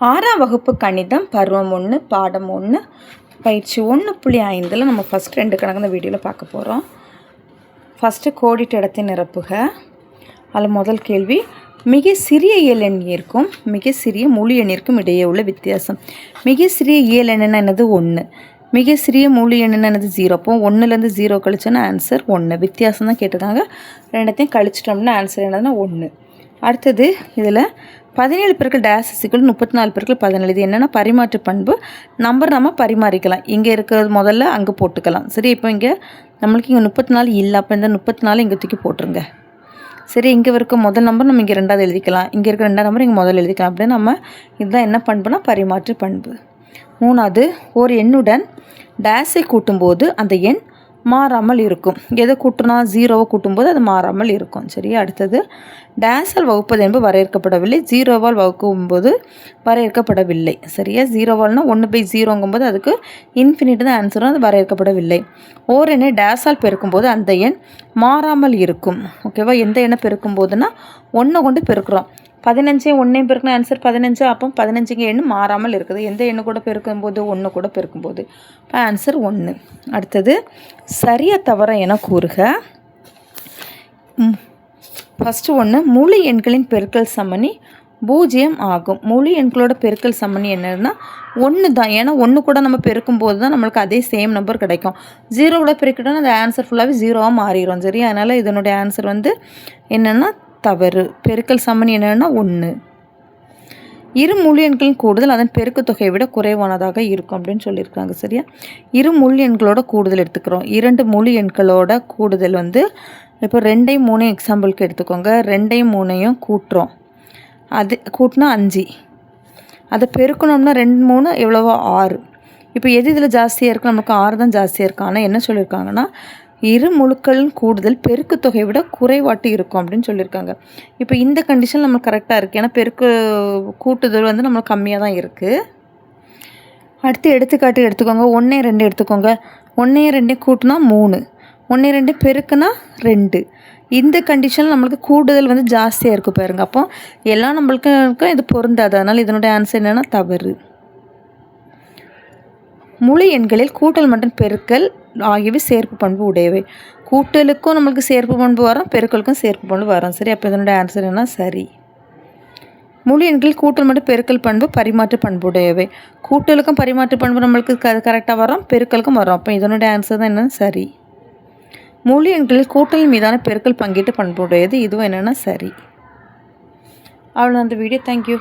ஆறாம் வகுப்பு கணிதம் பருவம் 1 பாடம் 1 பயிற்சி 1.5 நம்ம ஃபஸ்ட் 2 கணக்கு இந்த வீடியோவில் பார்க்க போகிறோம். ஃபஸ்ட்டு கோடிட்ட இடத்தை நிரப்புக. அதில் முதல் கேள்வி, மிக சிறிய இயல் எண்ணிற்கும் மிக சிறிய முழு எண்ணிற்கும் இடையே உள்ள வித்தியாசம். மிக சிறிய இயல் எண்ணுன்னா என்னது 1, மிக சிறிய முழு எண்ணுன்னா என்னது 0. அப்போ 1லேருந்து 0 கழிச்சோன்னா ஆன்சர் 1. வித்தியாசம் தான் கேட்டிருக்காங்க. ரெண்டத்தையும் கழிச்சிட்டோம்னா ஆன்சர் என்னதுன்னா 1. அடுத்தது இதில் 17 பெருக்கல் டேஸ் = 34 பெருக்கல் 17. இது என்னென்னா பரிமாற்று பண்பு. நம்பர் நம்ம பரிமாறிக்கலாம். இங்கே இருக்கிறது முதல்ல அங்கே போட்டுக்கலாம். சரி, இப்போ இங்கே நம்மளுக்கு இங்கே 34 இல்லை. அப்போ இந்த 34 இங்கே தூக்கி போட்டுருங்க. சரி, இங்கே இருக்க முதல் நம்பர் நம்ம இங்கே 2வது எழுதிக்கலாம். இங்கே இருக்க 2வது நம்பர் இங்கே முதல்ல எழுதிக்கலாம். அப்படியே நம்ம இதுதான் என்ன பண்புனா பரிமாற்று பண்பு. 3வது, ஒரு எண்ணுடன் டேஸை கூட்டும்போது அந்த எண் மாறாமல் இருக்கும். எதை கூட்டினா 0வை கூட்டும்போது அது மாறாமல் இருக்கும். சரியா, அடுத்தது டேஸால் வகுப்பது என்பது வரையறுக்கப்படவில்லை. 0வால் வகுக்கும்போது வரையறுக்கப்படவில்லை. சரியா, 0வால்னா 1/0ங்கும்போது அதுக்கு இன்ஃபினிட் தான் ஆன்சரும், அது வரையறுக்கப்படவில்லை. ஓர் எண்ணை டேஸால் பெருக்கும்போது அந்த எண் மாறாமல் இருக்கும். ஓகேவா, எந்த எண்ணை பெருக்கும் போதுன்னா 1 கொண்டு பெருக்கிறோம். 15 1 பெருக்கின ஆன்சர் 15. அப்போ 15 எண்ணு மாறாமல் இருக்குது. எந்த எண்ணு கூட பெருக்கும்போது 1 கூட பெருக்கும்போது. இப்போ ஆன்சர் 1. அடுத்தது சரியா தவற என கூறுக. ஃபஸ்ட்டு 1, முழு எண்களின் பெருக்கல் சமணி 0 ஆகும். முழு எண்களோட பெருக்கல் சமணி என்னன்னா 1 தான். ஏன்னா 1 கூட நம்ம பெருக்கும்போது தான் நம்மளுக்கு அதே சேம் நம்பர் கிடைக்கும். 0 கூட பெருக்கிட்டோன்னா அந்த ஆன்சர் ஃபுல்லாகவே 0வாக மாறிடும். சரி, அதனால் இதனுடைய ஆன்சர் என்னென்னா தவறு. பெருக்கல் சமணி என்னென்னா 1. இரு முழு எண்களின் கூடுதல் அதன் பெருக்கு தொகையை விட குறைவானதாக இருக்கும் அப்படின்னு சொல்லியிருக்காங்க. சரியா, இரு முழு எண்களோட கூடுதல் எடுத்துக்கிறோம். 2 முழு எண்களோட கூடுதல் இப்போ 2ஐயும் 3ஐயும் எக்ஸாம்பிளுக்கு எடுத்துக்கோங்க. 2ஐயும் 3ஐயும் கூட்டுறோம். அது கூட்டினா 5. அதை பெருக்கணும்னா 2 3 எவ்வளவோ 6. இப்போ எது இதில் ஜாஸ்தியாக இருக்குது? நமக்கு 6 தான் ஜாஸ்தியாக இருக்குது. ஆனால் என்ன சொல்லியிருக்காங்கன்னா இரு முழுக்களின் கூடுதல் பெருக்கு தொகையை விட குறைவாட்டு இருக்கும் அப்படின்னு சொல்லியிருக்காங்க. இப்போ இந்த கண்டிஷன் நம்மளுக்கு கரெக்டாக இருக்குது. ஏன்னா பெருக்கு கூட்டுதல் நம்மளுக்கு கம்மியாக தான் இருக்குது. அடுத்து எடுத்துக்காட்டு எடுத்துக்கோங்க. 1 2 எடுத்துக்கோங்க. 1 2 கூட்டினா 3, 1 2 பெருக்குனா 2. இந்த கண்டிஷனில் நம்மளுக்கு கூடுதல் ஜாஸ்தியாக இருக்குது பாருங்க. அப்போ எல்லாம் நம்மளுக்கு இது பொருந்தாது. அதனால் இதனுடைய ஆன்சர் என்னென்னா தவறு. முழு எண்களில் கூட்டல் மற்றும் பெருக்கல் ஆகியவை சேர்ப்பு பண்பு உடையவை. கூட்டலுக்கும் நம்மளுக்கு சேர்ப்பு பண்பு வரும், பெருக்கலுக்கும் சேர்ப்பு பண்பு வரும். சரி, அப்போ இதனுடைய ஆன்சர் என்ன? சரி. முழு எண்களில் கூட்டல் மற்றும் பெருக்கல் பண்பு பரிமாற்று பண்பு உடையவை. கூட்டலுக்கும் பரிமாற்று பண்பு நம்மளுக்கு கரெக்டாக வரும், பெருக்கலுக்கும் வரும். அப்போ இதனுடைய ஆன்சர் தான் என்ன? சரி. முழு எண்களில் கூட்டல் மீதான பெருக்கல் பங்கீட்டு பண்பு உடையது. இதுவும் என்னென்னா சரி. அவ்வளோ அந்த வீடியோ. தேங்க்யூ.